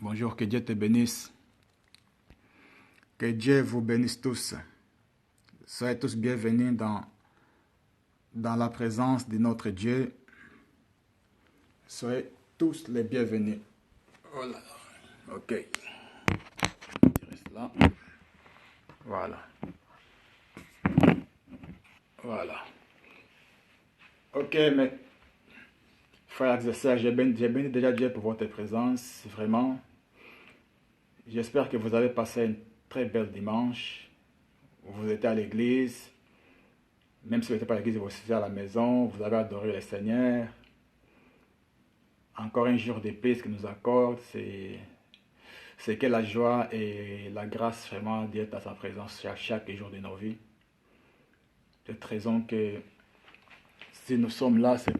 Bonjour, que Dieu te bénisse. Que Dieu vous bénisse tous. Soyez tous bienvenus dans la présence de notre Dieu. Soyez tous les bienvenus. Voilà. Ok. Je reste là. Voilà. Voilà. Ok, mais frères et sœurs, j'ai béni déjà Dieu pour votre présence. Vraiment. J'espère que vous avez passé une très belle dimanche. Vous étiez à l'église. Même si vous n'étiez pas à l'église, vous étiez à la maison. Vous avez adoré le Seigneur. Encore un jour de paix qu'il nous accorde, c'est que la joie et la grâce vraiment d'être à sa présence chaque jour de nos vies. Cette raison que si nous sommes là, c'est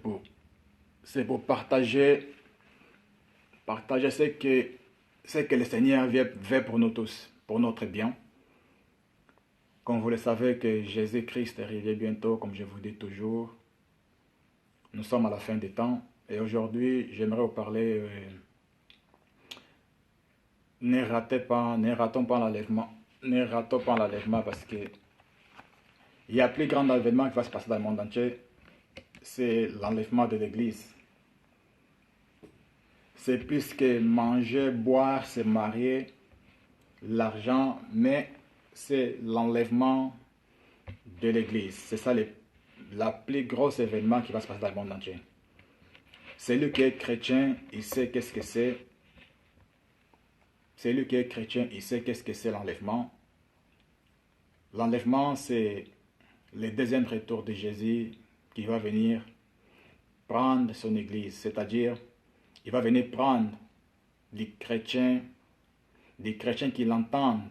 pour partager ce que le Seigneur veut pour nous tous, pour notre bien. Comme vous le savez que Jésus-Christ est arrivé bientôt, comme je vous dis toujours. Nous sommes à la fin des temps et aujourd'hui, j'aimerais vous parler. Ne ratons pas l'enlèvement. Ne ratons pas l'enlèvement parce que il y a plus grand événement qui va se passer dans le monde entier. C'est l'enlèvement de l'Église. C'est plus que manger, boire, se marier, l'argent, mais c'est l'enlèvement de l'Église. C'est ça la plus grosse événement qui va se passer dans le monde entier. Celui qui est chrétien, il sait qu'est-ce que c'est. Celui qui est chrétien, il sait qu'est-ce que c'est l'enlèvement. L'enlèvement, c'est le deuxième retour de Jésus qui va venir prendre son église, c'est-à-dire il va venir prendre des chrétiens qui l'entendent.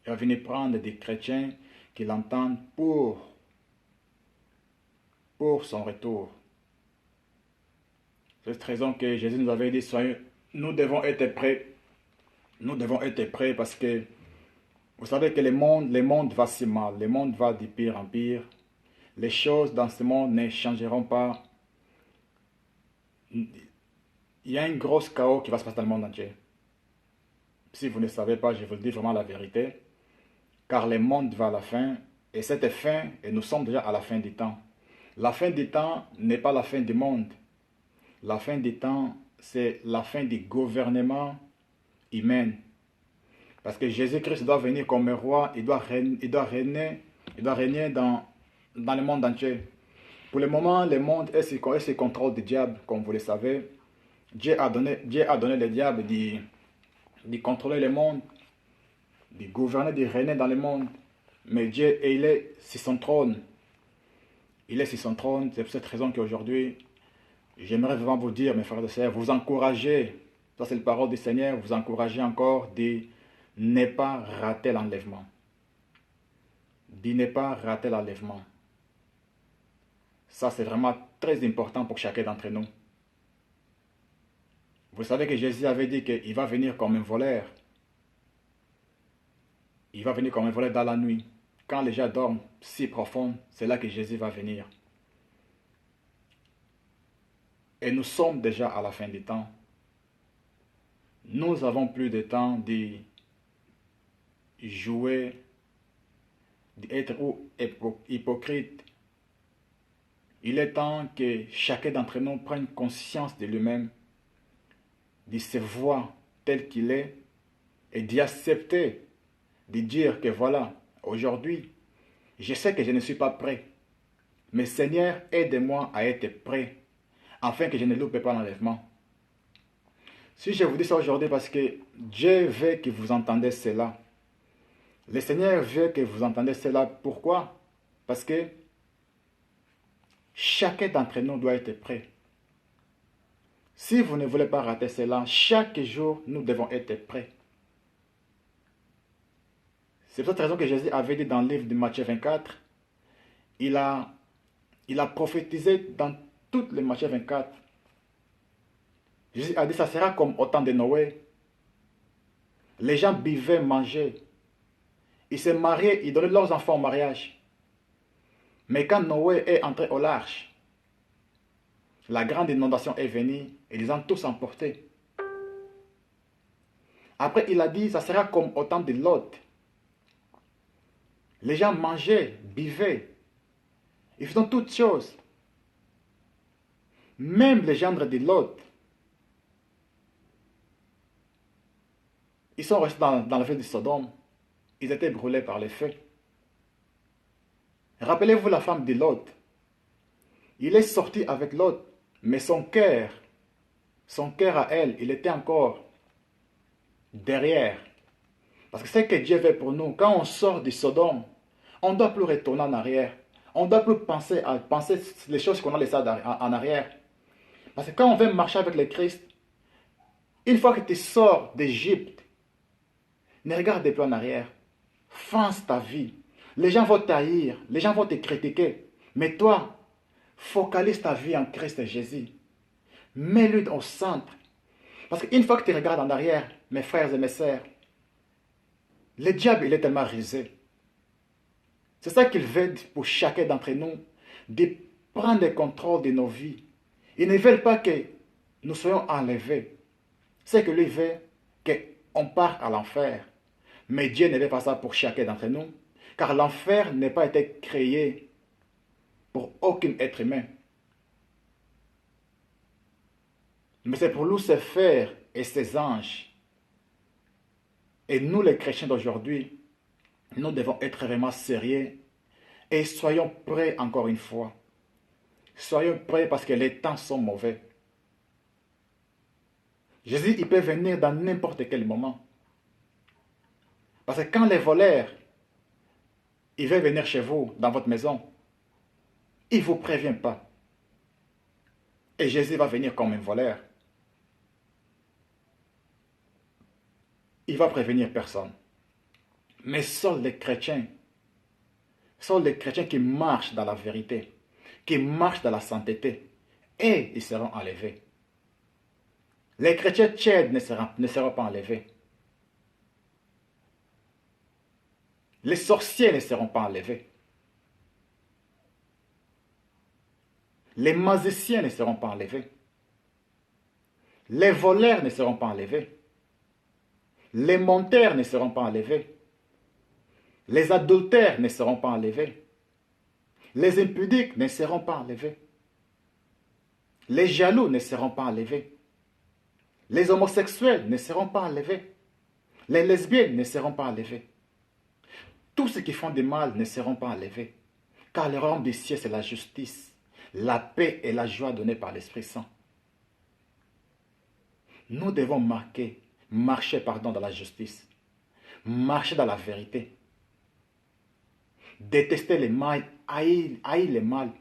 Il va venir prendre des chrétiens qui l'entendent pour son retour. C'est cette raison que Jésus nous avait dit, nous devons être prêts. Nous devons être prêts parce que vous savez que le monde va si mal, le monde va de pire en pire. Les choses dans ce monde ne changeront pas. Il y a un gros chaos qui va se passer dans le monde entier. Si vous ne savez pas, je vous dis vraiment la vérité. Car le monde va à la fin. Et cette fin, et nous sommes déjà à la fin du temps. La fin du temps n'est pas la fin du monde. La fin du temps, c'est la fin du gouvernement humain. Parce que Jésus-Christ doit venir comme roi. Il doit régner dans le monde entier. Pour le moment, le monde est sous contrôle du diable, comme vous le savez. Dieu a donné le diable de contrôler le monde, de gouverner, de régner dans le monde. Mais Dieu, il est sur son trône. Il est sur son trône. C'est pour cette raison qu'aujourd'hui, j'aimerais vraiment vous dire, mes frères et sœurs, vous encourager, ça c'est la parole du Seigneur, vous encourager encore de ne pas rater l'enlèvement. De ne pas rater l'enlèvement. Ça c'est vraiment très important pour chacun d'entre nous. Vous savez que Jésus avait dit qu'il va venir comme un voleur. Il va venir comme un voleur dans la nuit. Quand les gens dorment si profond, c'est là que Jésus va venir. Et nous sommes déjà à la fin du temps. Nous avons plus de temps de jouer, d'être hypocrite. Il est temps que chacun d'entre nous prenne conscience de lui-même, de se voir tel qu'il est et d'y accepter, de dire que voilà, aujourd'hui, je sais que je ne suis pas prêt, mais Seigneur, aide-moi à être prêt, afin que je ne loupe pas l'enlèvement. Si je vous dis ça aujourd'hui parce que Dieu veut que vous entendez cela. Le Seigneur veut que vous entendez cela. Pourquoi? Parce que chacun d'entre nous doit être prêt. Si vous ne voulez pas rater cela, chaque jour, nous devons être prêts. C'est pour cette raison que Jésus avait dit dans le livre de Matthieu 24, il a prophétisé dans toutes les Matthieu 24. Jésus a dit, ça sera comme au temps de Noé. Les gens buvaient, mangeaient. Ils se mariaient, ils donnaient leurs enfants au mariage. Mais quand Noé est entré au large, la grande inondation est venue et ils ont tous emporté. Après, il a dit, ça sera comme au temps de Lot. Les gens mangeaient, buvaient, ils faisaient toutes choses. Même les gendres de Lot, ils sont restés dans la ville de Sodome. Ils étaient brûlés par les feux. Rappelez-vous la femme de Lot. Il est sorti avec Lot, mais son cœur à elle, il était encore derrière. Parce que c'est ce que Dieu veut pour nous. Quand on sort de Sodome, on ne doit plus retourner en arrière. On ne doit plus penser les choses qu'on a laissées en arrière. Parce que quand on veut marcher avec le Christ, une fois que tu sors d'Égypte, ne regarde plus en arrière. Fonce ta vie. Les gens vont t'haïr, les gens vont te critiquer. Mais toi, focalise ta vie en Christ Jésus. Mets-le au centre. Parce qu'une fois que tu regardes en arrière, mes frères et mes sœurs, le diable, il est tellement rusé. C'est ça qu'il veut pour chacun d'entre nous, de prendre le contrôle de nos vies. Il ne veut pas que nous soyons enlevés. C'est que lui veut qu'on parte à l'enfer. Mais Dieu ne veut pas ça pour chacun d'entre nous, car l'enfer n'a pas été créé pour aucun être humain. Mais c'est pour Lucifer et ses anges. Et nous, les chrétiens d'aujourd'hui, nous devons être vraiment sérieux et soyons prêts encore une fois. Soyons prêts parce que les temps sont mauvais. Jésus, il peut venir dans n'importe quel moment. Parce que quand les voleurs, ils veulent venir chez vous, dans votre maison, il ne vous prévient pas. Et Jésus va venir comme un voleur. Il va prévenir personne. Mais seuls les chrétiens qui marchent dans la vérité, qui marchent dans la sainteté, et ils seront enlevés. Les chrétiens tièdes ne seront pas enlevés. Les sorciers ne seront pas enlevés. Les magiciens ne seront pas enlevés. Les voleurs ne seront pas enlevés. Les menteurs ne seront pas enlevés. Les adultères ne seront pas enlevés. Les impudiques ne seront pas enlevés. Les jaloux ne seront pas enlevés. Les homosexuels ne seront pas enlevés. Les lesbiennes ne seront pas enlevés. Tous ceux qui font du mal ne seront pas enlevés. Car le royaume des cieux, c'est la justice, la paix et la joie donnée par l'Esprit Saint. Nous devons marcher dans la justice, marcher dans la vérité, détester les mal, haïr les mal,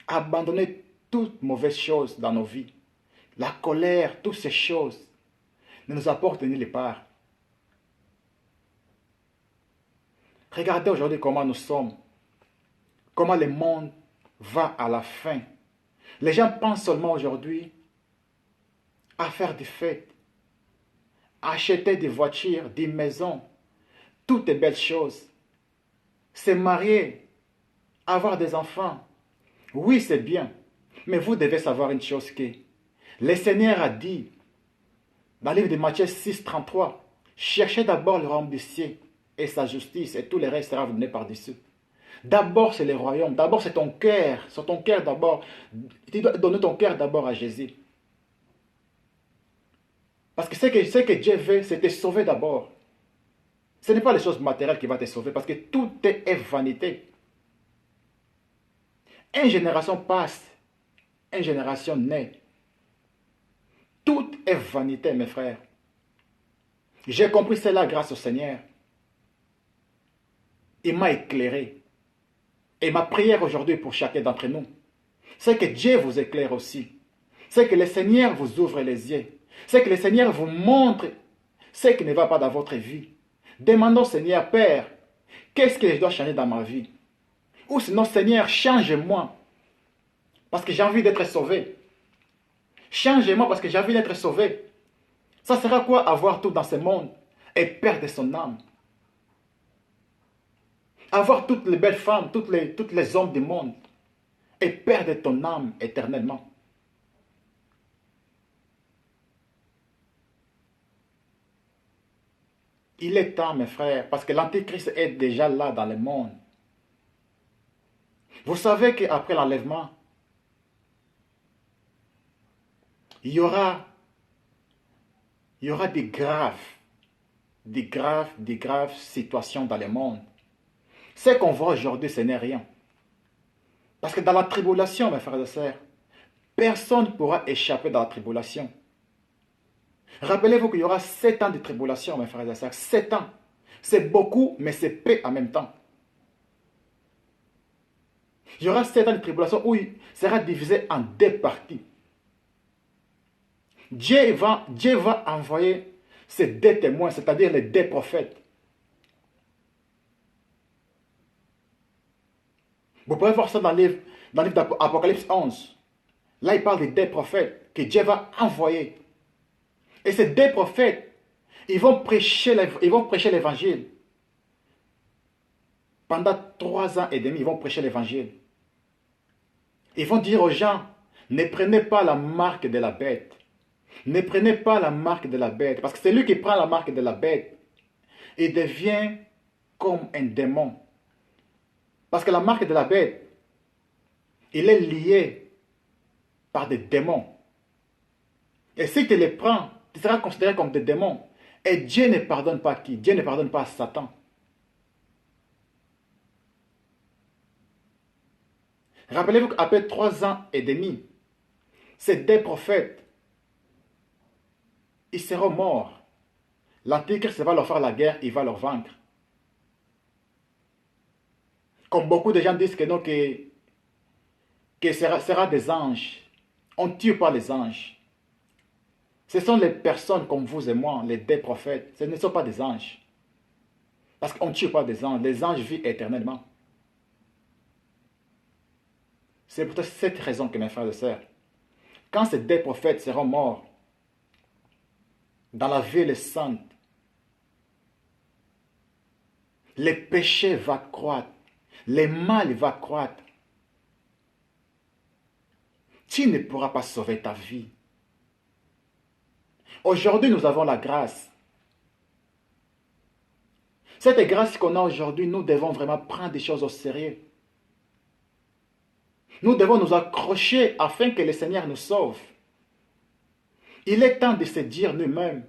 abandonner toute mauvaise chose dans nos vies. La colère, toutes ces choses ne nous apportent ni les parts. Regardez aujourd'hui comment nous sommes, comment le monde va à la fin. Les gens pensent seulement aujourd'hui à faire des fêtes, à acheter des voitures, des maisons, toutes les belles choses, se marier, avoir des enfants. Oui, c'est bien, mais vous devez savoir une chose que le Seigneur a dit dans le livre de Matthieu 6, 33, cherchez d'abord le royaume du ciel et sa justice, et tout le reste sera donné par-dessus. D'abord, c'est le royaume. D'abord, c'est ton cœur. C'est ton cœur d'abord. Tu dois donner ton cœur d'abord à Jésus. Parce que ce que Dieu veut, c'est te sauver d'abord. Ce n'est pas les choses matérielles qui vont te sauver, parce que tout est vanité. Une génération passe, une génération naît. Tout est vanité, mes frères. J'ai compris cela grâce au Seigneur. Il m'a éclairé. Et ma prière aujourd'hui pour chacun d'entre nous, c'est que Dieu vous éclaire aussi. C'est que le Seigneur vous ouvre les yeux. C'est que le Seigneur vous montre ce qui ne va pas dans votre vie. Demandons au Seigneur, Père, qu'est-ce que je dois changer dans ma vie? Ou sinon, Seigneur, change-moi. Parce que j'ai envie d'être sauvé. Change-moi parce que j'ai envie d'être sauvé. Ça sera quoi avoir tout dans ce monde et perdre son âme? Avoir toutes les belles femmes, toutes les hommes du monde et perdre ton âme éternellement. Il est temps, mes frères, parce que l'Antéchrist est déjà là dans le monde. Vous savez qu'après l'enlèvement, il y aura des graves situations dans le monde. Ce qu'on voit aujourd'hui, ce n'est rien. Parce que dans la tribulation, mes frères et sœurs, personne ne pourra échapper dans la tribulation. Rappelez-vous qu'il y aura 7 ans de tribulation, mes frères et sœurs. 7 ans. C'est beaucoup, mais c'est peu en même temps. Il y aura 7 ans de tribulation où il sera divisé en 2 parties. Dieu va envoyer ces 2 témoins, c'est-à-dire les 2 prophètes. Vous pouvez voir ça dans le livre d'Apocalypse 11. Là, il parle des 2 prophètes que Dieu va envoyer. Et ces 2 prophètes, ils vont prêcher l'évangile. Pendant 3 ans et demi, ils vont prêcher l'évangile. Ils vont dire aux gens, ne prenez pas la marque de la bête. Ne prenez pas la marque de la bête. Parce que celui qui prend la marque de la bête, il devient comme un démon. Parce que la marque de la bête, il est lié par des démons. Et si tu les prends, tu seras considéré comme des démons. Et Dieu ne pardonne pas qui? Dieu ne pardonne pas Satan. Rappelez-vous qu'après 3 ans et demi, ces 2 prophètes, ils seront morts. L'Antéchrist va leur faire la guerre, il va leur vaincre. Comme beaucoup de gens disent que non, que sera des anges. On ne tue pas les anges. Ce sont les personnes comme vous et moi, les 2 prophètes. Ce ne sont pas des anges. Parce qu'on ne tue pas des anges. Les anges vivent éternellement. C'est pour cette raison que mes frères et sœurs, quand ces 2 prophètes seront morts dans la ville sainte, les péchés vont croître, les mal vont croître. Tu ne pourras pas sauver ta vie. Aujourd'hui, nous avons la grâce. Cette grâce qu'on a aujourd'hui, nous devons vraiment prendre des choses au sérieux. Nous devons nous accrocher afin que le Seigneur nous sauve. Il est temps de se dire nous-mêmes.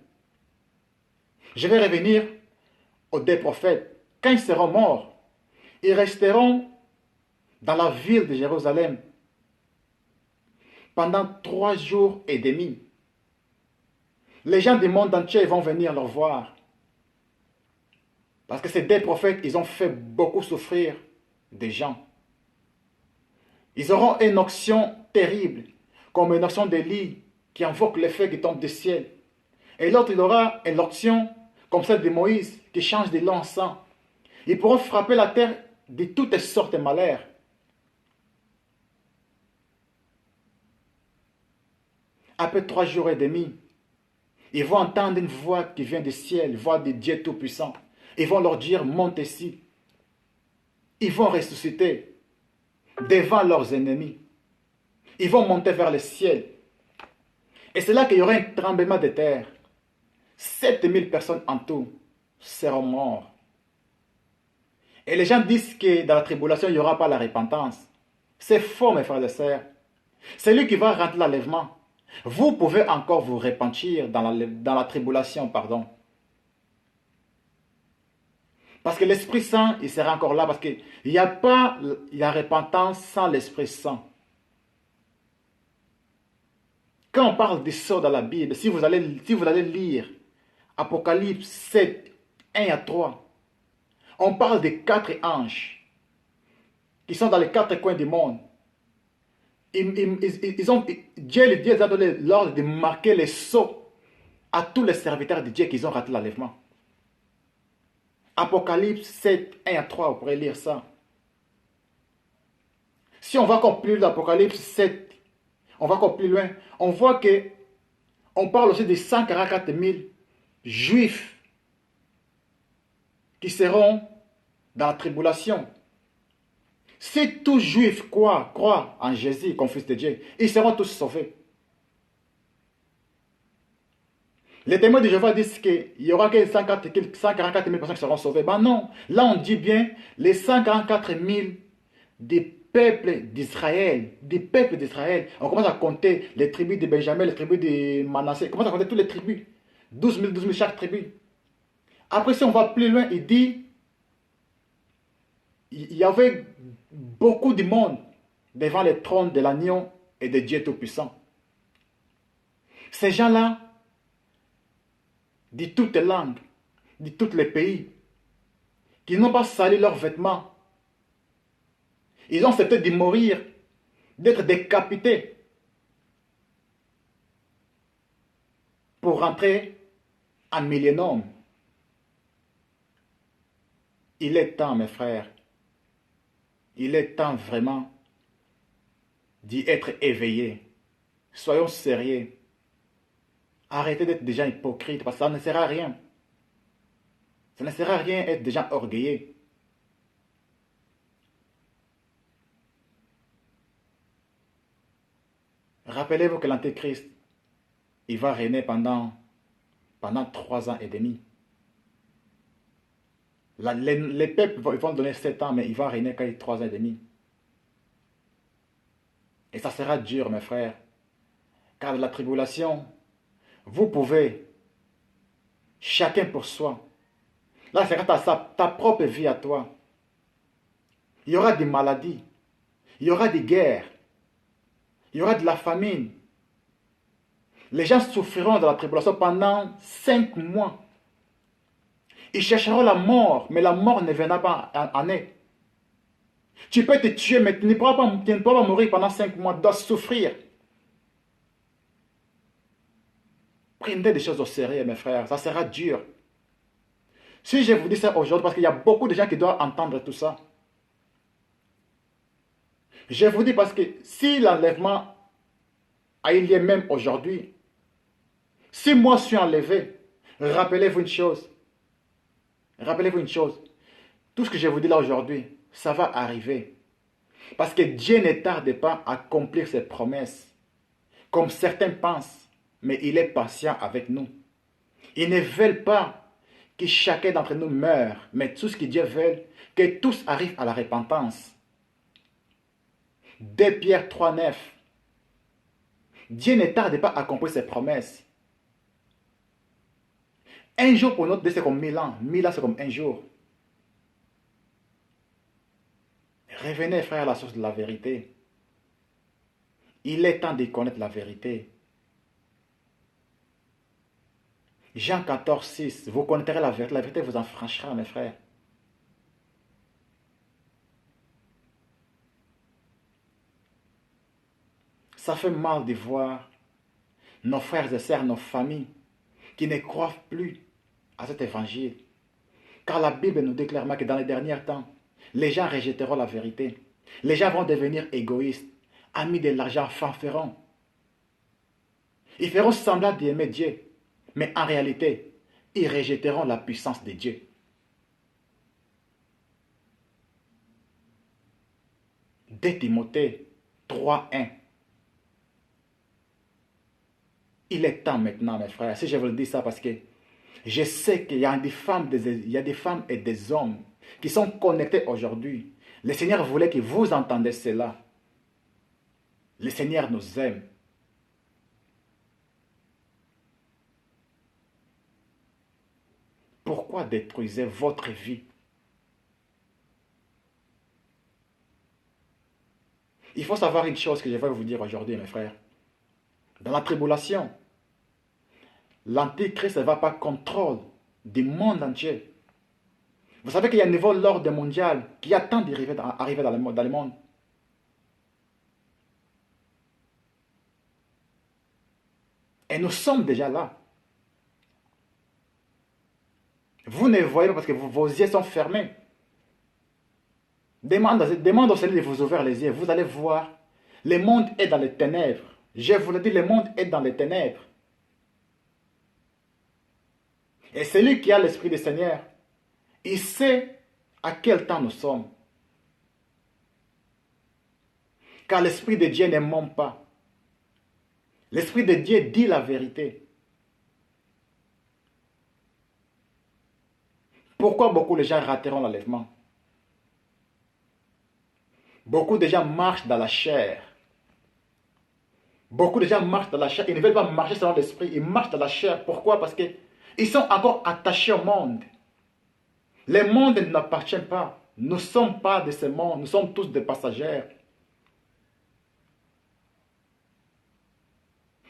Je vais revenir aux 2 prophètes. Quand ils seront morts, ils resteront dans la ville de Jérusalem pendant 3 jours et demi. Les gens du monde entier vont venir leur voir. Parce que ces 2 prophètes, ils ont fait beaucoup souffrir des gens. Ils auront une onction terrible, comme une onction d'Élie, qui invoque le feu qui tombe du ciel. Et l'autre, il aura une onction comme celle de Moïse, qui change de l'eau en sang. Ils pourront frapper la terre de toutes sortes de malheurs. Après 3 jours et demi, ils vont entendre une voix qui vient du ciel, voix de Dieu Tout-Puissant. Ils vont leur dire, monte ici. Ils vont ressusciter devant leurs ennemis. Ils vont monter vers le ciel. Et c'est là qu'il y aura un tremblement de terre. 7000 personnes en tout seront mortes. Et les gens disent que dans la tribulation, il n'y aura pas la repentance. C'est faux, mes frères et sœurs. C'est lui qui va rentrer l'enlèvement. Vous pouvez encore vous repentir dans la tribulation, pardon. Parce que l'Esprit Saint, il sera encore là. Parce qu'il n'y a pas la repentance sans l'Esprit Saint. Quand on parle des sceaux dans la Bible, si vous allez lire Apocalypse 7, 1 à 3, on parle des 4 anges qui sont dans les 4 coins du monde. Dieu les a donné l'ordre de marquer les sceaux à tous les serviteurs de Dieu qui ont raté l'enlèvement. Apocalypse 7, 1 à 3, vous pourrez lire ça. Si on va encore plus loin d'Apocalypse 7, on va encore plus loin, on voit que on parle aussi de 144 000 juifs qui seront dans la tribulation. Si tous juifs croient en Jésus comme fils de Dieu, ils seront tous sauvés. Les témoins de Jéhovah disent qu'il y aura que 144 000 personnes qui seront sauvées. Ben non, là on dit bien les 144 000 des peuples d'Israël. Des peuples d'Israël. On commence à compter les tribus de Benjamin, les tribus de Manassé. On commence à compter toutes les tribus. 12 000 chaque tribu. Après, si on va plus loin, il dit il y avait beaucoup de monde devant le trône de l'agneau et de Dieu Tout-Puissant. Ces gens-là, de toutes les langues, de tous les pays, qui n'ont pas sali leurs vêtements, ils ont accepté de mourir, d'être décapités pour rentrer en millénium. Il est temps, mes frères, il est temps vraiment d'y être éveillé. Soyons sérieux. Arrêtez d'être des gens hypocrites parce que ça ne sert à rien. Ça ne sert à rien d'être des gens orgueilleux. Rappelez-vous que l'Antéchrist, il va régner pendant 3 ans et demi. Les peuples vont donner 7 ans, mais il va régner quand il y a 3 ans et demi. Et ça sera dur, mes frères. Car la tribulation, vous pouvez, chacun pour soi. Là, c'est ta propre vie à toi. Il y aura des maladies. Il y aura des guerres. Il y aura de la famine. Les gens souffriront de la tribulation pendant 5 mois. Ils chercheront la mort, mais la mort ne viendra pas en eux. Tu peux te tuer, mais tu ne pourras pas mourir pendant 5 mois. Tu dois souffrir. Prenez des choses au sérieux, mes frères. Ça sera dur. Si je vous dis ça aujourd'hui, parce qu'il y a beaucoup de gens qui doivent entendre tout ça. Je vous dis parce que si l'enlèvement a eu lieu même aujourd'hui, si moi je suis enlevé, rappelez-vous une chose. Rappelez-vous une chose. Tout ce que je vous dis là aujourd'hui, ça va arriver. Parce que Dieu ne tarde pas à accomplir ses promesses. Comme certains pensent, mais il est patient avec nous. Ils ne veulent pas que chacun d'entre nous meure, mais tout ce que Dieu veut, que tous arrivent à la repentance. 2 Pierre 3, 9. Dieu ne tarde pas à accomplir ses promesses. Un jour pour notre Dieu, c'est comme 1000 ans. 1000 ans, c'est comme un jour. Revenez, frère, à la source de la vérité. Il est temps de connaître la vérité. Jean 14, 6. Vous connaîtrez la vérité. La vérité vous affranchira, mes frères. Ça fait mal de voir nos frères et sœurs, nos familles, qui ne croient plus à cet évangile. Car la Bible nous dit clairement que dans les derniers temps, les gens rejetteront la vérité. Les gens vont devenir égoïstes, amis de l'argent, fanfarons. Ils feront semblant d'aimer Dieu, mais en réalité, ils rejetteront la puissance de Dieu. De Timothée 3:1. Il est temps maintenant, mes frères. Si je vous le dis ça parce que je sais qu'il y a des femmes, et des hommes qui sont connectés aujourd'hui. Le Seigneur voulait que vous entendiez cela. Le Seigneur nous aime. Pourquoi détruisez votre vie? Il faut savoir une chose que je vais vous dire aujourd'hui, mes frères. Dans la tribulation, l'Antichrist ne va pas contrôler du monde entier. Vous savez qu'il y a un nouveau ordre mondial qui attend d'arriver dans le monde. Et nous sommes déjà là. Vous ne voyez pas parce que vos yeux sont fermés. Demande au Seigneur de vous ouvrir les yeux. Vous allez voir. Le monde est dans les ténèbres. Je vous le dis, le monde est dans les ténèbres. Et celui qui a l'Esprit du Seigneur, il sait à quel temps nous sommes. Car l'Esprit de Dieu ne ment pas. L'Esprit de Dieu dit la vérité. Pourquoi beaucoup de gens rateront l'enlèvement? Beaucoup de gens marchent dans la chair. Beaucoup de gens marchent dans la chair. Ils ne veulent pas marcher selon l'esprit. Ils marchent dans la chair. Pourquoi? Parce qu'ils sont encore attachés au monde. Le monde ne nous appartient pas. Nous ne sommes pas de ce monde. Nous sommes tous des passagers.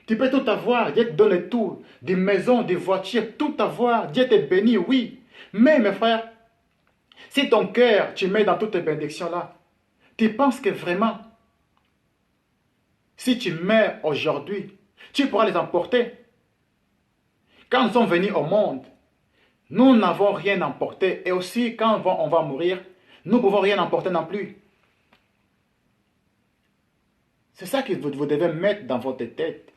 Tu peux tout avoir. Dieu te donne tout. Des maisons, des voitures, tout avoir. Dieu te bénit, oui. Mais mes frères, si ton cœur, tu mets dans toutes ces bénédictions-là, tu penses que vraiment, si tu meurs aujourd'hui, tu pourras les emporter. Quand nous sommes venus au monde, nous n'avons rien emporté. Et aussi, quand on va mourir, nous ne pouvons rien emporter non plus. C'est ça que vous devez mettre dans votre tête.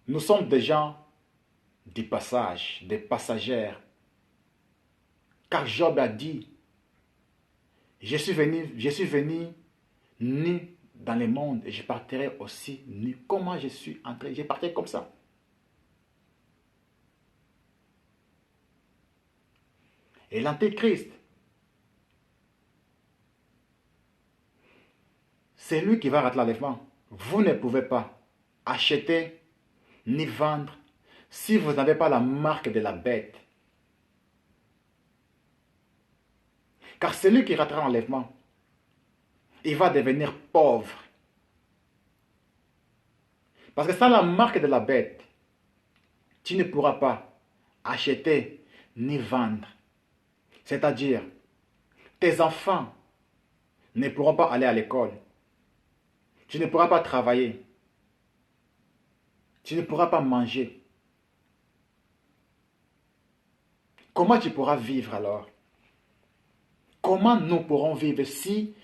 Nous sommes des gens du passage, des passagers. Car Job a dit, je suis venu nu dans le monde et je partirai aussi nu. Comment je suis entré? Je partirai comme ça. Et l'Antéchrist, c'est lui qui va rater l'enlèvement. Vous ne pouvez pas acheter ni vendre si vous n'avez pas la marque de la bête. Car celui qui ratera l'enlèvement, il va devenir pauvre. Parce que sans la marque de la bête, tu ne pourras pas acheter ni vendre. C'est-à-dire, tes enfants ne pourront pas aller à l'école. Tu ne pourras pas travailler. Tu ne pourras pas manger. Comment tu pourras vivre alors? Comment nous pourrons vivre si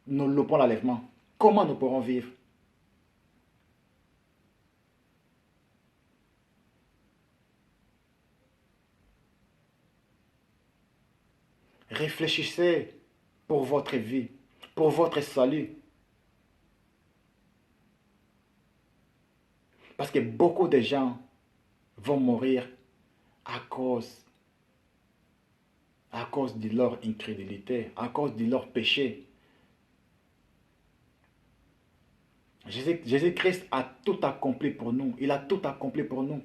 nous loupons l'enlèvement? Comment nous pourrons vivre? Réfléchissez pour votre vie, pour votre salut. Parce que beaucoup de gens vont mourir à cause de leur incrédulité, à cause de leur péché. Jésus-Christ a tout accompli pour nous. Il a tout accompli pour nous.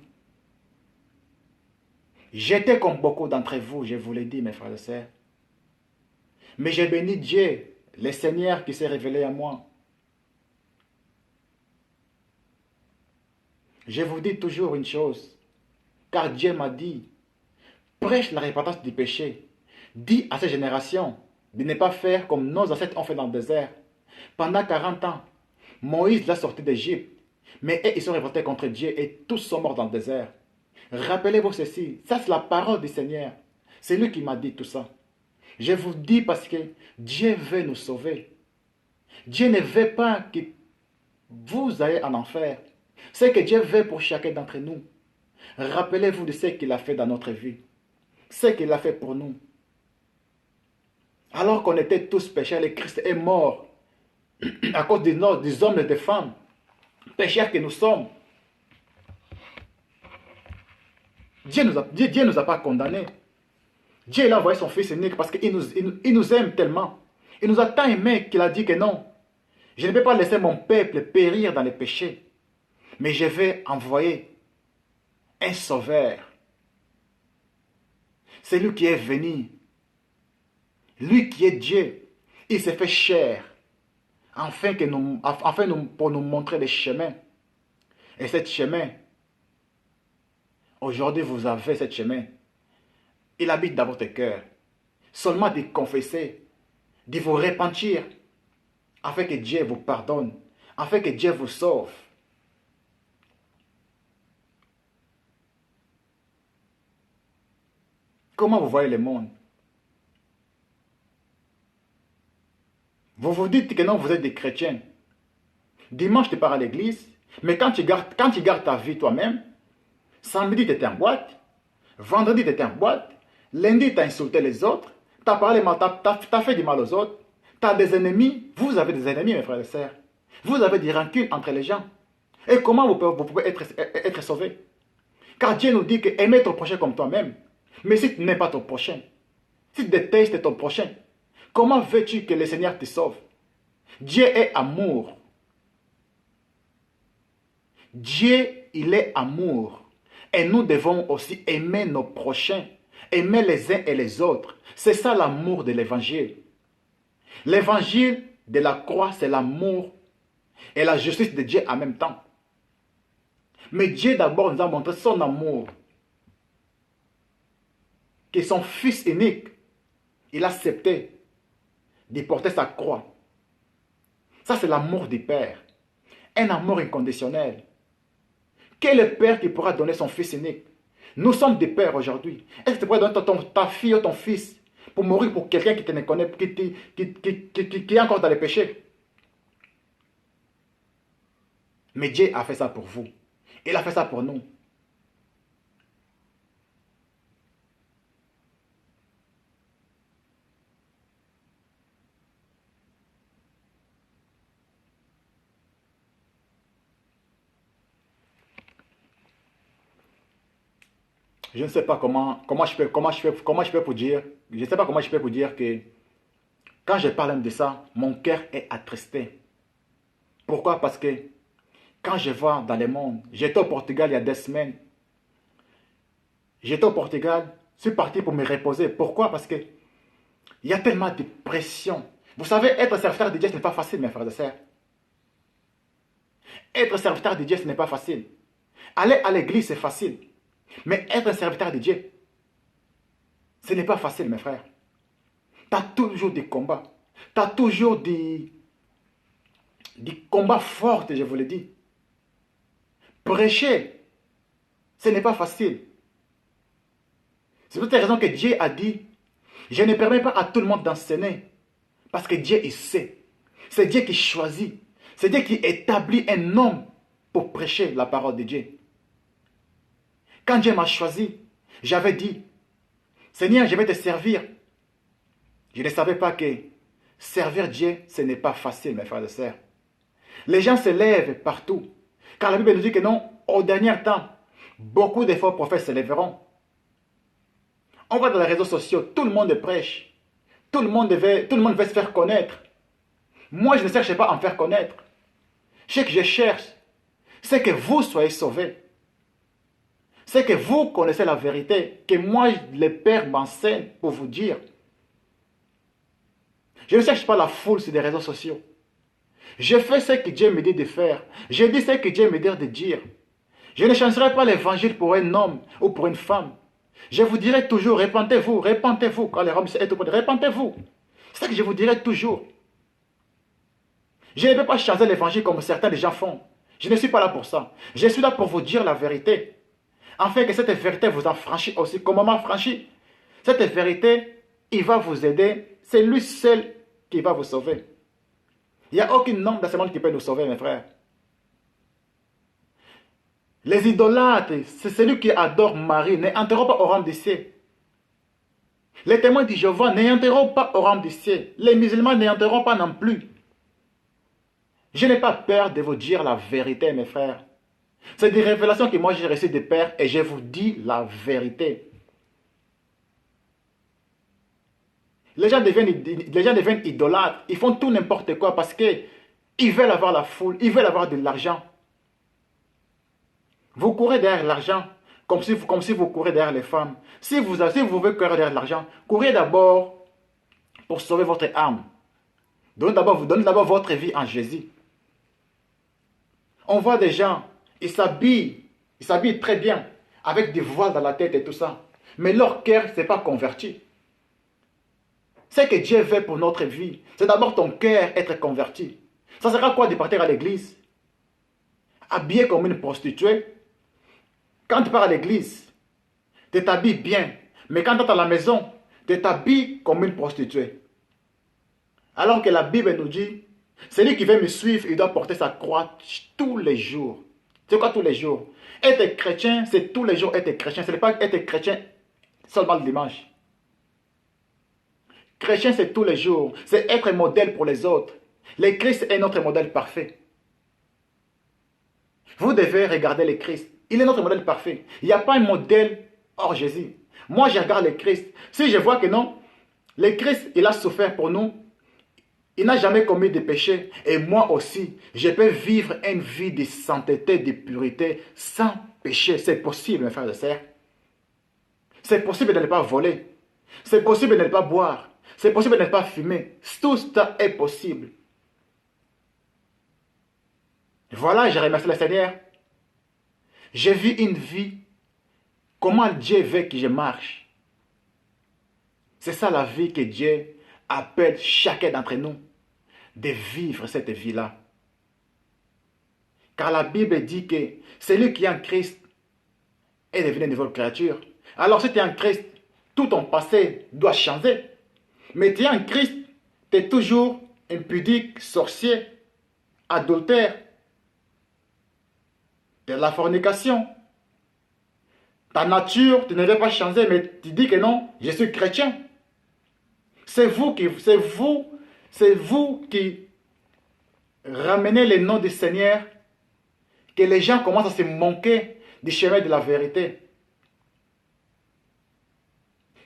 J'étais comme beaucoup d'entre vous, je vous l'ai dit, mes frères et sœurs. Mais j'ai béni Dieu, le Seigneur qui s'est révélé à moi. Je vous dis toujours une chose, car Dieu m'a dit, prêche la repentance du péché. Dis à cette génération de ne pas faire comme nos ancêtres ont fait dans le désert. Pendant 40 ans, Moïse l'a sorti d'Égypte, mais eux, ils sont révoltés contre Dieu et tous sont morts dans le désert. Rappelez-vous ceci, ça c'est la parole du Seigneur. C'est lui qui m'a dit tout ça. Je vous dis parce que Dieu veut nous sauver. Dieu ne veut pas que vous ayez en enfer. C'est que Dieu veut pour chacun d'entre nous. Rappelez-vous de ce qu'il a fait dans notre vie. Ce qu'il a fait pour nous. Alors qu'on était tous pécheurs, le Christ est mort à cause des hommes et des femmes, pécheurs que nous sommes. Dieu ne nous a pas condamnés. Dieu il a envoyé son Fils unique parce qu'il nous aime tellement. Il nous a tant aimés qu'il a dit que non, je ne peux pas laisser mon peuple périr dans les péchés, mais je vais envoyer un sauveur. C'est lui qui est venu. Lui qui est Dieu. Il s'est fait chair. Pour nous montrer le chemin. Et ce chemin, aujourd'hui vous avez ce chemin. Il habite dans votre cœur. Seulement de confesser, de vous repentir, afin que Dieu vous pardonne, afin que Dieu vous sauve. Comment vous voyez le monde? Vous vous dites que non, vous êtes des chrétiens. Dimanche, tu pars à l'église, mais quand tu gardes ta vie toi-même, samedi, tu étais en boîte, vendredi, tu étais en boîte, lundi, tu as insulté les autres, tu as parlé mal, tu as fait du mal aux autres, tu as des ennemis, vous avez des ennemis, mes frères et sœurs. Vous avez des rancunes entre les gens. Et comment vous pouvez être sauvés? Car Dieu nous dit que aimer ton prochain comme toi-même. Mais si tu n'aimes pas ton prochain, si tu détestes ton prochain, comment veux-tu que le Seigneur te sauve? Dieu est amour. Dieu, il est amour. Et nous devons aussi aimer nos prochains, aimer les uns et les autres. C'est ça l'amour de l'évangile. L'évangile de la croix, c'est l'amour et la justice de Dieu en même temps. Mais Dieu d'abord nous a montré son amour. Que son Fils unique, il a accepté de porter sa croix. Ça, c'est l'amour du Père. Un amour inconditionnel. Quel est le Père qui pourra donner son Fils unique? Nous sommes des pères aujourd'hui. Est-ce que tu pourrais donner ta fille ou ton fils pour mourir pour quelqu'un qui te ne connaît, qui est encore dans le péché? Mais Dieu a fait ça pour vous. Il a fait ça pour nous. Je ne sais pas comment je peux vous dire. Je ne sais pas comment je peux vous dire que quand je parle de ça, mon cœur est attristé. Pourquoi? Parce que quand je vois dans le monde, j'étais au Portugal il y a 2 semaines. J'étais au Portugal, je suis parti pour me reposer. Pourquoi? Parce que il y a tellement de pression. Vous savez, être serviteur de Dieu, ce n'est pas facile, mes frères et sœurs. Être serviteur de Dieu, ce n'est pas facile. Aller à l'église, c'est facile. Mais être un serviteur de Dieu, ce n'est pas facile, mes frères. Tu as toujours des combats. Tu as toujours des combats forts, je vous le dis. Prêcher, ce n'est pas facile. C'est pour cette raison que Dieu a dit, je ne permets pas à tout le monde d'enseigner. Parce que Dieu, il sait. C'est Dieu qui choisit. C'est Dieu qui établit un homme pour prêcher la parole de Dieu. Quand Dieu m'a choisi, j'avais dit, Seigneur, je vais te servir. Je ne savais pas que servir Dieu, ce n'est pas facile, mes frères et sœurs. Les gens se lèvent partout. Car la Bible nous dit que non, au dernier temps, beaucoup de faux prophètes se lèveront. On va dans les réseaux sociaux, tout le monde prêche. Tout le monde veut se faire connaître. Moi, je ne cherche pas à me faire connaître. Ce que je cherche, c'est que vous soyez sauvés. C'est que vous connaissez la vérité, que moi, le Père m'enseigne pour vous dire. Je ne cherche pas la foule sur les réseaux sociaux. Je fais ce que Dieu me dit de faire. Je dis ce que Dieu me dit de dire. Je ne changerai pas l'évangile pour un homme ou pour une femme. Je vous dirai toujours, répentez-vous, répentez-vous. Quand les Roms est au point, répentez-vous. C'est ce que je vous dirai toujours. Je ne peux pas changer l'évangile comme certains des gens font. Je ne suis pas là pour ça. Je suis là pour vous dire la vérité. Afin que cette vérité vous en franchisse aussi, comme maman franchit. Cette vérité, il va vous aider. C'est lui seul qui va vous sauver. Il n'y a aucun homme dans ce monde qui peut nous sauver, mes frères. Les idolâtres, c'est celui qui adore Marie, n'entreront pas au rang du ciel. Les témoins de Jéhovah n'entreront pas au rang du ciel. Les musulmans n'entreront pas non plus. Je n'ai pas peur de vous dire la vérité, mes frères. C'est des révélations que moi j'ai reçues des pères et je vous dis la vérité. Les gens deviennent idolâtres. Ils font tout n'importe quoi parce qu'ils veulent avoir la foule, ils veulent avoir de l'argent. Vous courez derrière l'argent comme si vous courez derrière les femmes. Si vous voulez courir derrière l'argent, courez d'abord pour sauver votre âme. Donnez d'abord votre vie en Jésus. On voit des gens, ils s'habillent très bien, avec des voiles dans la tête et tout ça. Mais leur cœur ne s'est pas converti. Ce que Dieu veut pour notre vie, c'est d'abord ton cœur être converti. Ça sert à quoi de partir à l'église? Habillé comme une prostituée? Quand tu pars à l'église, tu t'habilles bien. Mais quand tu es à la maison, tu t'habilles comme une prostituée. Alors que la Bible nous dit, celui qui veut me suivre, il doit porter sa croix tous les jours. C'est quoi tous les jours? Être chrétien, c'est tous les jours être chrétien. Ce n'est pas être chrétien seulement le dimanche. Chrétien, c'est tous les jours. C'est être modèle pour les autres. Le Christ est notre modèle parfait. Vous devez regarder le Christ. Il est notre modèle parfait. Il n'y a pas un modèle hors Jésus. Moi, je regarde le Christ. Si je vois que non, le Christ, il a souffert pour nous. Il n'a jamais commis de péché. Et moi aussi, je peux vivre une vie de sainteté, de pureté, sans péché. C'est possible, mes frères et sœurs. C'est possible de ne pas voler. C'est possible de ne pas boire. C'est possible de ne pas fumer. Tout ça est possible. Voilà, je remercie le Seigneur. J'ai vu une vie. Comment Dieu veut que je marche. C'est ça la vie que Dieu appelle chacun d'entre nous. De vivre cette vie-là. Car la Bible dit que celui qui est en Christ est devenu une nouvelle créature. Alors si tu es en Christ, tout ton passé doit changer. Mais tu es en Christ, tu es toujours impudique, sorcier, adultère, de la fornication. Ta nature, tu ne veux pas changer, mais tu dis que non, je suis chrétien. C'est vous qui ramenez le nom du Seigneur, que les gens commencent à se manquer du chemin de la vérité.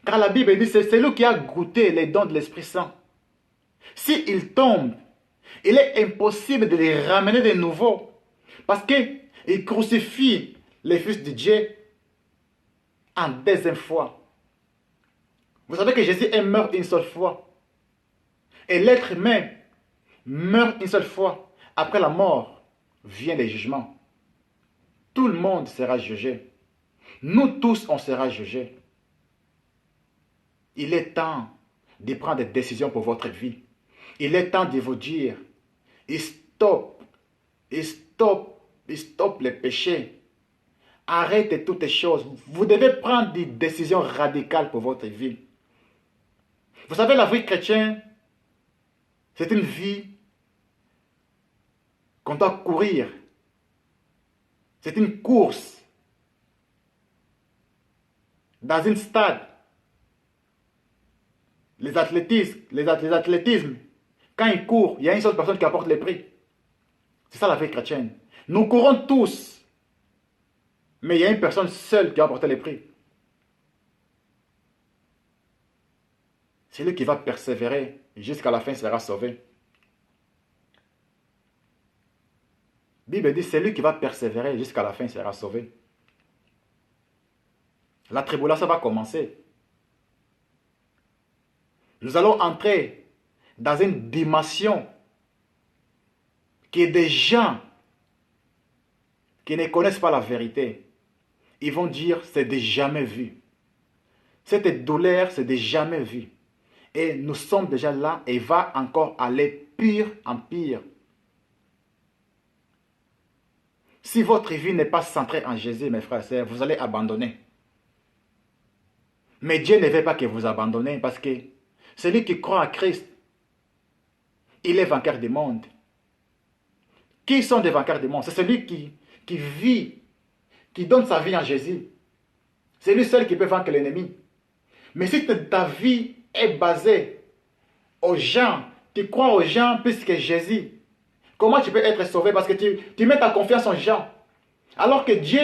Car la Bible dit, c'est celui qui a goûté les dons de l'Esprit Saint. S'il tombe, il est impossible de les ramener de nouveau. Parce qu'il crucifie les fils de Dieu en deuxième fois. Vous savez que Jésus est mort une seule fois. Et l'être humain meurt une seule fois. Après la mort, vient le jugement. Tout le monde sera jugé. Nous tous, on sera jugés. Il est temps de prendre des décisions pour votre vie. Il est temps de vous dire, stop les péchés. Arrêtez toutes les choses. Vous devez prendre des décisions radicales pour votre vie. Vous savez, la vie chrétienne, c'est une vie qu'on doit courir. C'est une course. Dans un stade, les athlétismes, quand ils courent, il y a une seule personne qui apporte les prix. C'est ça la vie chrétienne. Nous courons tous, mais il y a une personne seule qui a apporté les prix. Celui qui va persévérer jusqu'à la fin sera sauvé. La Bible dit, celui qui va persévérer jusqu'à la fin sera sauvé. La tribulation va commencer. Nous allons entrer dans une dimension qui est des gens qui ne connaissent pas la vérité. Ils vont dire, c'est de jamais vu. Cette douleur, c'est de jamais vu. Et nous sommes déjà là et va encore aller pire en pire. Si votre vie n'est pas centrée en Jésus, mes frères et sœurs, vous allez abandonner. Mais Dieu ne veut pas que vous abandonnez parce que celui qui croit en Christ, il est vainqueur du monde. Qui sont des vainqueurs du monde? C'est celui qui vit, qui donne sa vie en Jésus. C'est lui seul qui peut vaincre l'ennemi. Mais si ta vie est basée aux gens, tu crois aux gens plus que Jésus, comment tu peux être sauvé? Parce que tu mets ta confiance en gens. Alors que Dieu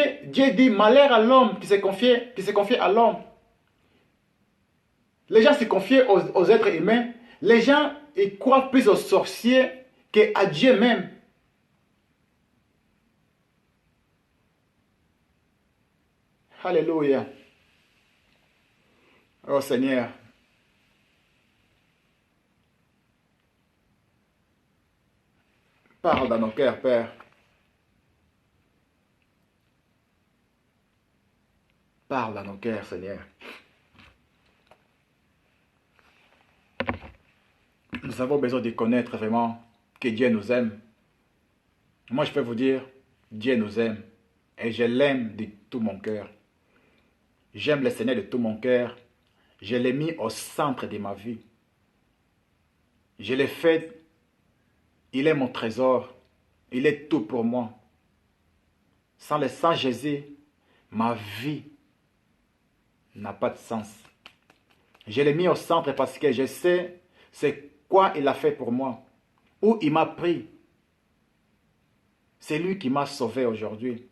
dit, malheur à l'homme qui se confie à l'homme. Les gens se confient aux êtres humains. Les gens, ils croient plus aux sorciers qu'à Dieu même. Alléluia. Oh Seigneur. Parle dans nos cœurs, Père. Parle dans nos cœurs, Seigneur. Nous avons besoin de connaître vraiment que Dieu nous aime. Moi, je peux vous dire, Dieu nous aime. Et je l'aime de tout mon cœur. J'aime le Seigneur de tout mon cœur. Je l'ai mis au centre de ma vie. Je l'ai fait. Il est mon trésor. Il est tout pour moi. Sans le sang Jésus, ma vie n'a pas de sens. Je l'ai mis au centre parce que je sais c'est quoi il a fait pour moi. Où il m'a pris. C'est lui qui m'a sauvé aujourd'hui.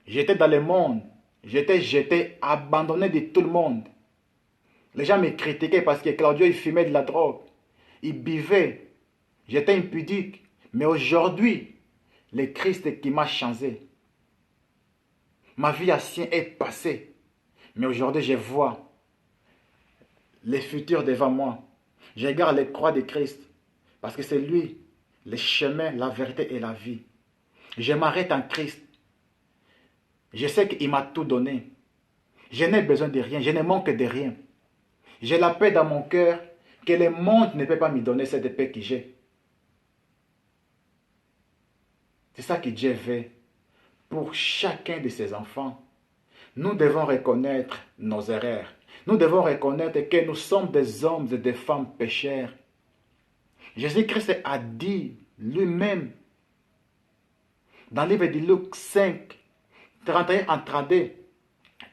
J'étais dans le monde. J'étais abandonné de tout le monde. Les gens me critiquaient parce que Claudio, il fumait de la drogue. Il buvait. J'étais impudique. Mais aujourd'hui, le Christ qui m'a changé. Ma vie ancienne est passée. Mais aujourd'hui, je vois le futur devant moi. Je regarde les croix de Christ. Parce que c'est lui, le chemin, la vérité et la vie. Je m'arrête en Christ. Je sais qu'il m'a tout donné. Je n'ai besoin de rien. Je ne manque de rien. J'ai la paix dans mon cœur que le monde ne peut pas me donner cette paix que j'ai. C'est ça que Dieu veut pour chacun de ses enfants. Nous devons reconnaître nos erreurs. Nous devons reconnaître que nous sommes des hommes et des femmes pécheurs. Jésus-Christ a dit lui-même dans le livre de Luc 5, 31 en 32,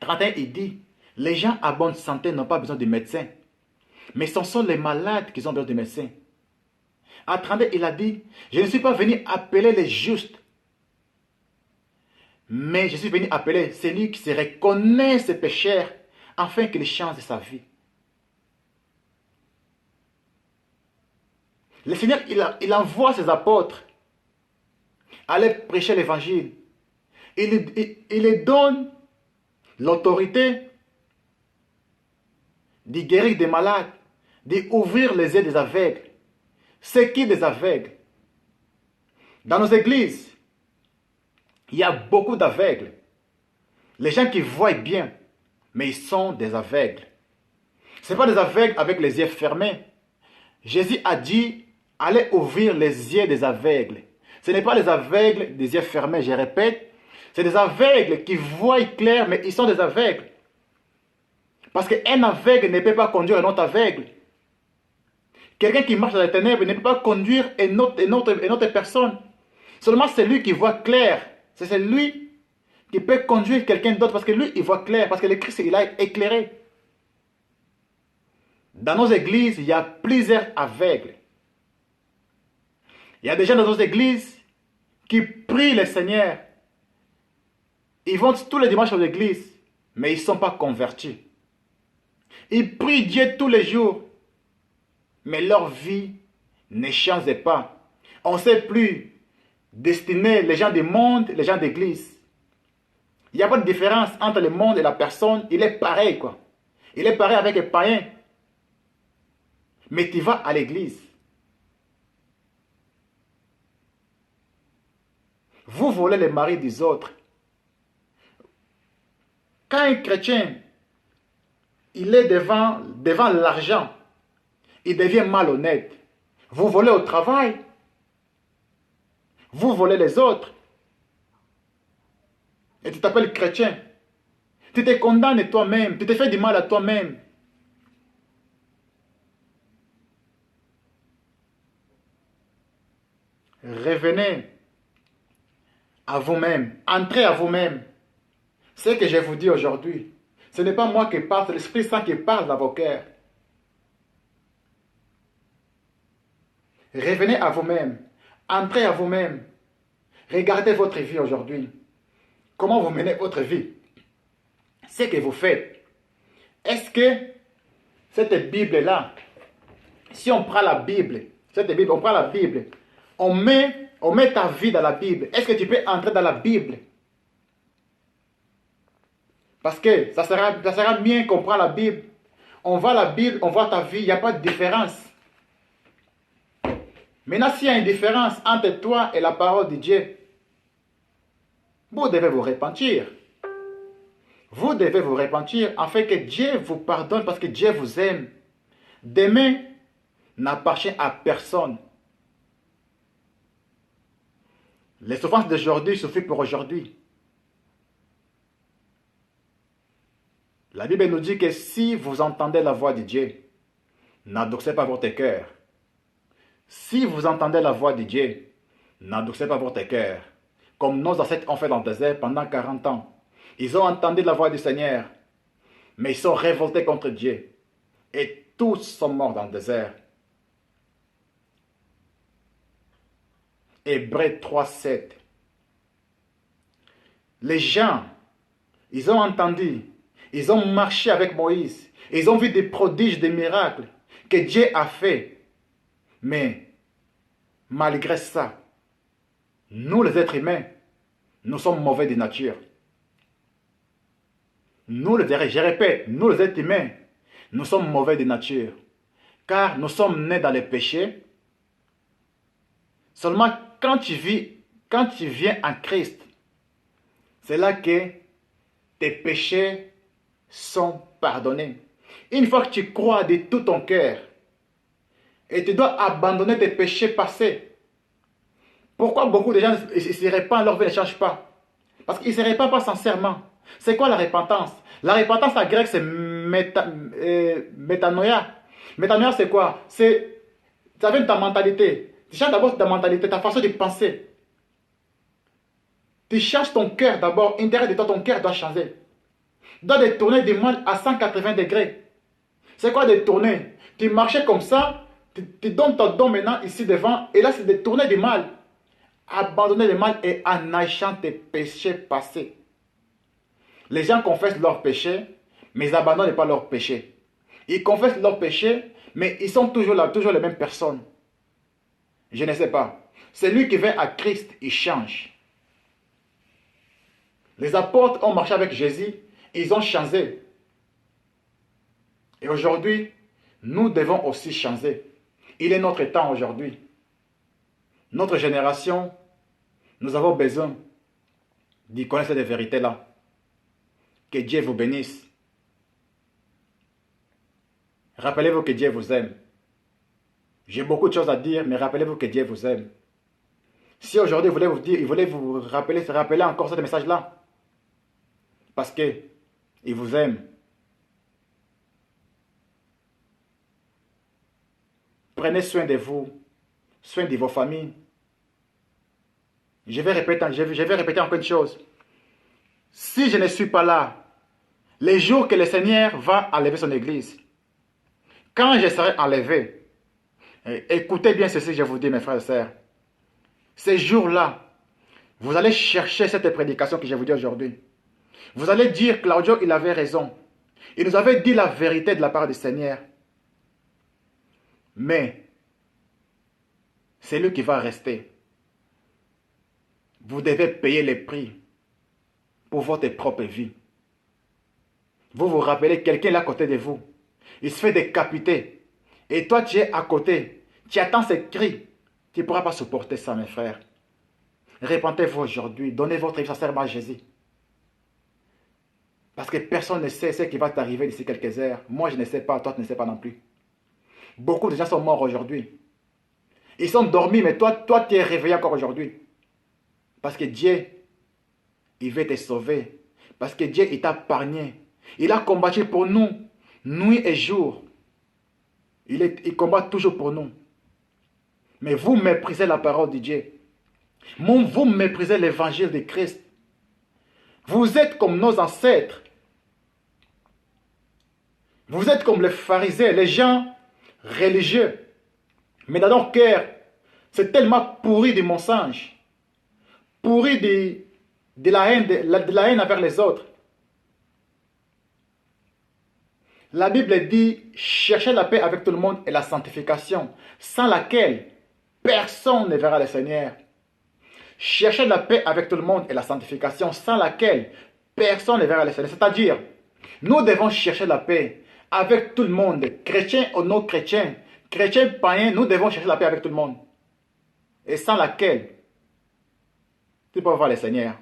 31, il dit, les gens à bonne santé n'ont pas besoin de médecins, mais ce sont les malades qui ont besoin de médecins. À 32, il a dit, je ne suis pas venu appeler les justes, mais je suis venu appeler celui qui se reconnaît ses pécheurs, afin qu'il change sa vie. Le Seigneur, il envoie ses apôtres aller prêcher l'évangile. Il leur donne l'autorité de guérir des malades, d'ouvrir les yeux des aveugles. C'est qui des aveugles? Dans nos églises, il y a beaucoup d'aveugles. Les gens qui voient bien, mais ils sont des aveugles. Ce n'est pas des aveugles avec les yeux fermés. Jésus a dit, allez ouvrir les yeux des aveugles. Ce n'est pas les aveugles des yeux fermés, je répète. C'est des aveugles qui voient clair, mais ils sont des aveugles. Parce qu'un aveugle ne peut pas conduire un autre aveugle. Quelqu'un qui marche dans les ténèbres ne peut pas conduire une autre personne. Seulement celui qui voit clair. C'est celui qui peut conduire quelqu'un d'autre parce que lui, il voit clair. Parce que le Christ, il a éclairé. Dans nos églises, il y a plusieurs aveugles. Il y a des gens dans nos églises qui prient le Seigneur. Ils vont tous les dimanches aux églises, mais ils ne sont pas convertis. Ils prient Dieu tous les jours, mais leur vie ne change pas. On ne sait plus destiner les gens du monde, les gens d'église. Il n'y a pas de différence entre le monde et la personne. Il est pareil, quoi. Il est pareil avec les païens. Mais tu vas à l'église. Vous volez les maris des autres. Quand un chrétien, il est devant l'argent, il devient malhonnête. Vous volez au travail. Vous volez les autres. Et tu t'appelles chrétien. Tu te condamnes toi-même. Tu te fais du mal à toi-même. Revenez à vous-même. Entrez à vous-même. Ce que je vous dis aujourd'hui, ce n'est pas moi qui parle, c'est l'Esprit Saint qui parle dans vos cœurs. Revenez à vous-même. Entrez à vous-même. Regardez votre vie aujourd'hui. Comment vous menez votre vie? Ce que vous faites. Est-ce que cette Bible-là, si on prend la Bible, on prend la Bible, on met ta vie dans la Bible, est-ce que tu peux entrer dans la Bible? Parce que ça sera bien qu'on prend la Bible. On voit la Bible, on voit ta vie, il n'y a pas de différence. Maintenant, s'il y a une différence entre toi et la parole de Dieu, vous devez vous repentir. Vous devez vous repentir afin que Dieu vous pardonne parce que Dieu vous aime. Demain n'appartient à personne. Les souffrances d'aujourd'hui suffisent pour aujourd'hui. La Bible nous dit que si vous entendez la voix de Dieu, n'adoucez pas votre cœur. Si vous entendez la voix de Dieu, n'adoucez pas votre cœur. Comme nos ancêtres ont fait dans le désert pendant 40 ans. Ils ont entendu la voix du Seigneur, mais ils sont révoltés contre Dieu. Et tous sont morts dans le désert. Hébreux 3, 7. Les gens, ils ont entendu, ils ont marché avec Moïse, ils ont vu des prodiges, des miracles que Dieu a fait. Mais malgré ça, nous les êtres humains, nous sommes mauvais de nature. Je répète, nous les êtres humains, nous sommes mauvais de nature. Car nous sommes nés dans les péchés. Seulement quand tu viens en Christ, c'est là que tes péchés sont pardonnés. Une fois que tu crois de tout ton cœur, et tu dois abandonner tes péchés passés. Pourquoi beaucoup de gens ne se répandent, leur vie ne change pas? Parce qu'ils ne se répandent pas sincèrement. C'est quoi la repentance? La repentance en grec, c'est métanoïa. Métanoïa, c'est quoi? Ça vient de ta mentalité. Tu changes d'abord ta mentalité, ta façon de penser. Tu changes ton cœur d'abord. L'intérieur de toi, ton cœur doit changer. Tu dois détourner du mal à 180 degrés. C'est quoi détourner? Tu marchais comme ça, tu donnes ton don maintenant ici devant, et là c'est détourner du mal. Abandonner le mal et en achetant tes péchés passés. Les gens confessent leurs péchés, mais ils n'abandonnent pas leurs péchés. Ils confessent leurs péchés, mais ils sont toujours là, toujours les mêmes personnes. Je ne sais pas. Celui qui vient à Christ, il change. Les apôtres ont marché avec Jésus, ils ont changé. Et aujourd'hui, nous devons aussi changer. Il est notre temps aujourd'hui. Notre génération, nous avons besoin d'y connaître ces vérités-là. Que Dieu vous bénisse. Rappelez-vous que Dieu vous aime. J'ai beaucoup de choses à dire, mais rappelez-vous que Dieu vous aime. Si aujourd'hui, il voulait vous rappeler encore ce message-là, parce qu'il vous aime. Prenez soin de vous, soin de vos familles. Je vais répéter encore une chose. Si je ne suis pas là, les jours que le Seigneur va enlever son église, quand je serai enlevé, écoutez bien ceci que je vous dis, mes frères et sœurs. Ces jours-là, vous allez chercher cette prédication que je vous dis aujourd'hui. Vous allez dire, Claudio, il avait raison. Il nous avait dit la vérité de la part du Seigneur. Mais, c'est lui qui va rester. Vous devez payer les prix pour votre propre vie. Vous vous rappelez, quelqu'un là à côté de vous, il se fait décapiter. Et toi, tu es à côté. Tu attends ses cris. Tu ne pourras pas supporter ça, mes frères. Répentez-vous aujourd'hui. Donnez votre vie sincèrement à Jésus. Parce que personne ne sait ce qui va t'arriver d'ici quelques heures. Moi, je ne sais pas. Toi, tu ne sais pas non plus. Beaucoup de gens sont morts aujourd'hui. Ils sont dormis, mais toi, tu es réveillé encore aujourd'hui. Parce que Dieu, il veut te sauver. Parce que Dieu, il t'a épargné. Il a combattu pour nous, nuit et jour. Il combat toujours pour nous. Mais vous méprisez la parole de Dieu. Vous méprisez l'évangile de Christ. Vous êtes comme nos ancêtres. Vous êtes comme les pharisiens, les gens religieux. Mais dans leur cœur, c'est tellement pourri du mensonge. Pourri de la haine envers les autres. La Bible dit, cherchez la paix avec tout le monde et la sanctification, sans laquelle personne ne verra le Seigneur. Cherchez la paix avec tout le monde et la sanctification, sans laquelle personne ne verra le Seigneur. C'est-à-dire, nous devons chercher la paix avec tout le monde, chrétiens ou non chrétiens, chrétiens, païens, nous devons chercher la paix avec tout le monde. Et sans laquelle tu peux voir le Seigneur.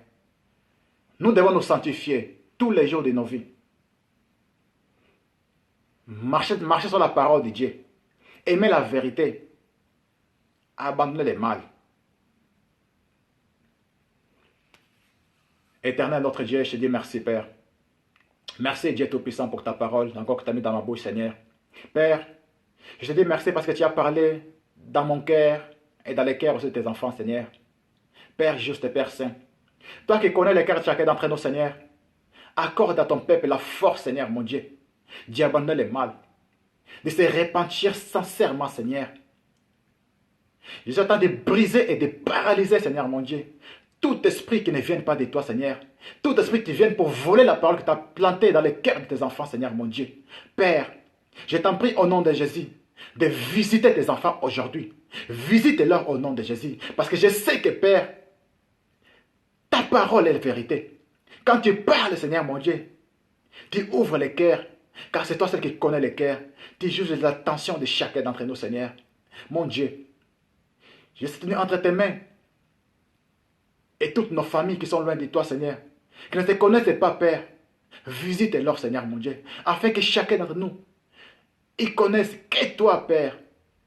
Nous devons nous sanctifier tous les jours de nos vies. Marchez sur la parole de Dieu. Aimez la vérité. Abandonnez le mal. Éternel notre Dieu, je te dis merci Père. Merci Dieu Tout-Puissant pour ta parole, encore que tu as mis dans ma bouche Seigneur. Père, je te dis merci parce que tu as parlé dans mon cœur et dans les cœurs aussi de tes enfants Seigneur. Père juste et Père Saint, toi qui connais les cœurs de chacun d'entre nous Seigneur, accorde à ton peuple la force Seigneur mon Dieu, d'y abandonner le mal, de se repentir sincèrement Seigneur. Je t'attends de briser et de paralyser Seigneur mon Dieu, tout esprit qui ne vienne pas de toi Seigneur, Tout esprit qui vient pour voler la parole que tu as plantée dans les cœurs de tes enfants, Seigneur mon Dieu. Père, je t'en prie au nom de Jésus de visiter tes enfants aujourd'hui. Visite-leur au nom de Jésus. Parce que je sais que, Père, ta parole est la vérité. Quand tu parles, Seigneur mon Dieu, tu ouvres les cœurs, car c'est toi seul qui connais les cœurs. Tu juges l'attention de chacun d'entre nous, Seigneur. Mon Dieu, je suis tenu entre tes mains et toutes nos familles qui sont loin de toi, Seigneur, qui ne te connaissent pas, Père. Visite-leur, Seigneur mon Dieu, afin que chacun d'entre nous, ils connaissent que toi, Père,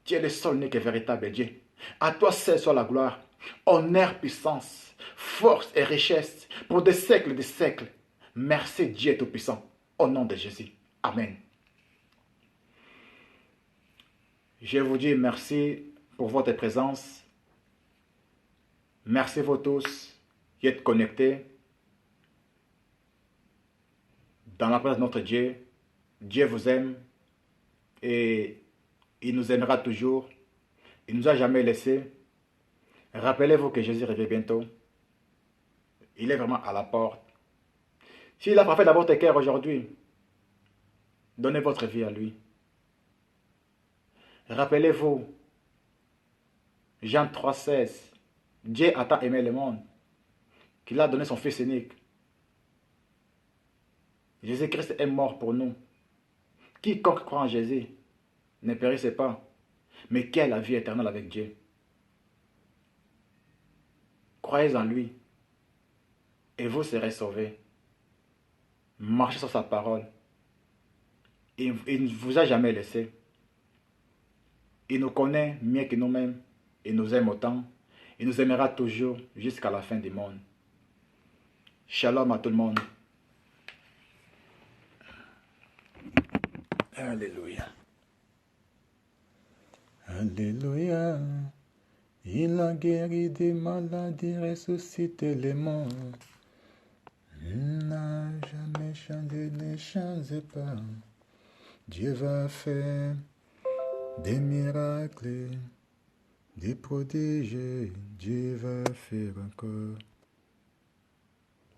tu es le seul unique et véritable Dieu. À toi seul soit la gloire, honneur, puissance, force et richesse pour des siècles et des siècles. Merci Dieu Tout-Puissant, au nom de Jésus. Amen. Je vous dis merci pour votre présence. Merci vous tous qui êtes connectés dans la présence de notre Dieu. Dieu vous aime et il nous aimera toujours. Il ne nous a jamais laissés. Rappelez-vous que Jésus revient bientôt. Il est vraiment à la porte. S'il a frappé dans votre cœur aujourd'hui, donnez votre vie à lui. Rappelez-vous, Jean 3,16, Dieu a tant aimé le monde qu'il a donné son Fils unique. Jésus-Christ est mort pour nous. Quiconque croit en Jésus ne périsse pas, mais qui a la vie éternelle avec Dieu. Croyez en lui et vous serez sauvés. Marchez sur sa parole. Il ne vous a jamais laissé. Il nous connaît mieux que nous-mêmes. Il nous aime autant. Il nous aimera toujours jusqu'à la fin du monde. Shalom à tout le monde. Alléluia. Alléluia. Il a guéri des maladies, ressuscité les morts. Il n'a jamais changé, ne change pas. Dieu va faire des miracles, des prodiges. Dieu va faire encore.